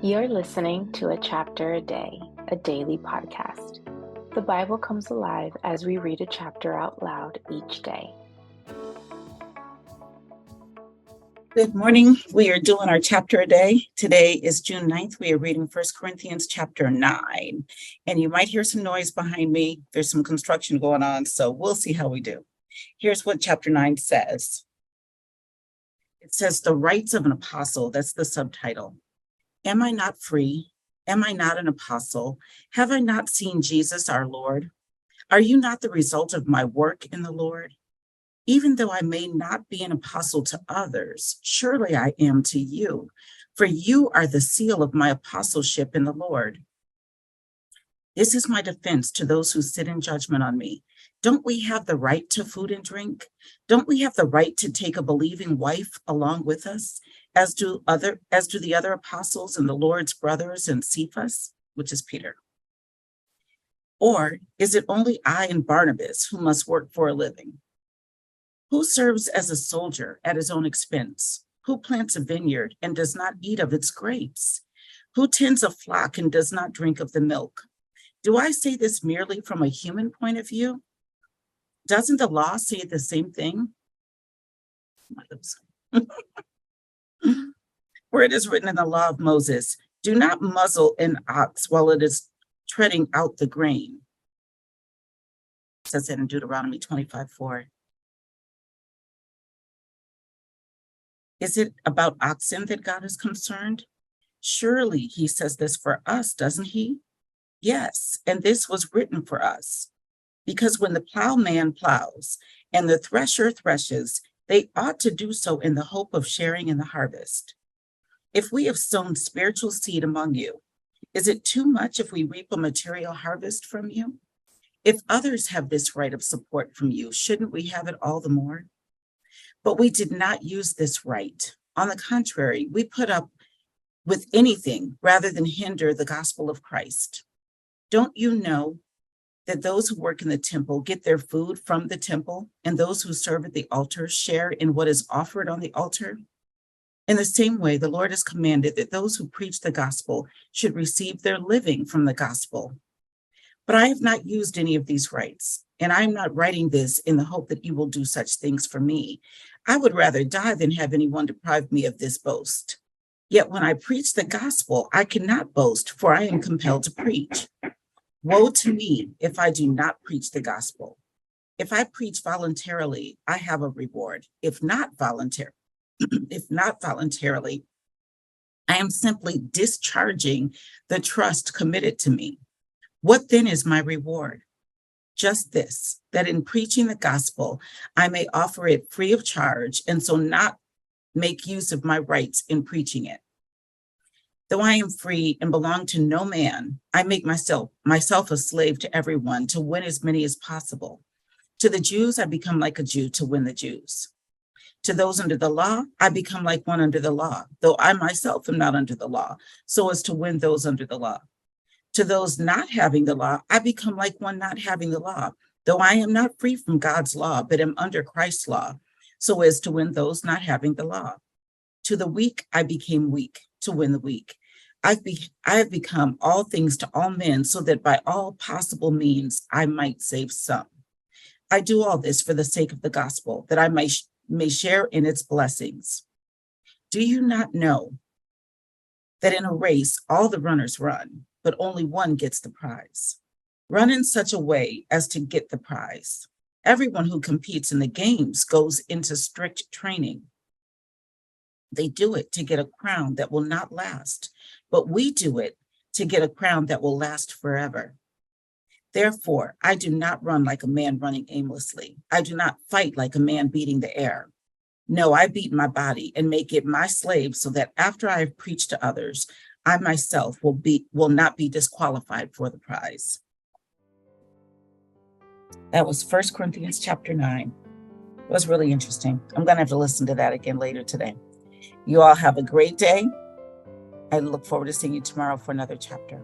You're listening to A Chapter a Day, a daily podcast. The Bible comes alive as we read a chapter out loud each day. Good morning. We are doing our chapter a day. Today is June 9th. We are reading 1 Corinthians chapter 9. And you might hear some noise behind me. There's some construction going on, so we'll see how we do. Here's what chapter 9 says. It says, the rights of an apostle. That's the subtitle. Am I not free? Am I not an apostle? Have I not seen Jesus our Lord? Are you not the result of my work in the Lord? Even though I may not be an apostle to others, surely I am to you, for you are the seal of my apostleship in the Lord. This is my defense to those who sit in judgment on me. Don't we have the right to food and drink? Don't we have the right to take a believing wife along with us, as do the other apostles and the Lord's brothers and Cephas, which is Peter? Or is it only I and Barnabas who must work for a living? Who serves as a soldier at his own expense? Who plants a vineyard and does not eat of its grapes? Who tends a flock and does not drink of the milk? Do I say this merely from a human point of view? Doesn't the law say the same thing? For it is written in the law of Moses, do not muzzle an ox while it is treading out the grain. It says that in Deuteronomy 25:4. Is it about oxen that God is concerned? Surely he says this for us, doesn't he? Yes, and this was written for us. Because when the plowman plows and the thresher threshes, they ought to do so in the hope of sharing in the harvest. If we have sown spiritual seed among you, is it too much if we reap a material harvest from you? If others have this right of support from you, shouldn't we have it all the more? But we did not use this right. On the contrary, we put up with anything rather than hinder the gospel of Christ. Don't you know that those who work in the temple get their food from the temple, and those who serve at the altar share in what is offered on the altar? In the same way, the Lord has commanded that those who preach the gospel should receive their living from the gospel. But I have not used any of these rights, and I am not writing this in the hope that you will do such things for me. I would rather die than have anyone deprive me of this boast. Yet when I preach the gospel, I cannot boast, for I am compelled to preach. Woe to me if I do not preach the gospel. If I preach voluntarily, I have a reward. If not voluntarily, I am simply discharging the trust committed to me. What then is my reward? Just this, that in preaching the gospel, I may offer it free of charge, and so not make use of my rights in preaching it. Though I am free and belong to no man, I make myself a slave to everyone to win as many as possible. To the Jews, I become like a Jew to win the Jews. To those under the law, I become like one under the law, though I myself am not under the law, so as to win those under the law. To those not having the law, I become like one not having the law, though I am not free from God's law, but am under Christ's law, so as to win those not having the law. To the weak, I became weak to win the weak. I have become all things to all men, so that by all possible means I might save some. I do all this for the sake of the gospel, that I may share in its blessings. Do you not know that in a race all the runners run, but only one gets the prize? Run in such a way as to get the prize. Everyone who competes in the games goes into strict training. They do it to get a crown that will not last, but we do it to get a crown that will last forever. Therefore, I do not run like a man running aimlessly. I do not fight like a man beating the air. No, I beat my body and make it my slave, so that after I have preached to others, I myself will not be disqualified for the prize. That was 1 Corinthians chapter 9. It was really interesting. I'm going to have to listen to that again later today. You all have a great day. I look forward to seeing you tomorrow for another chapter.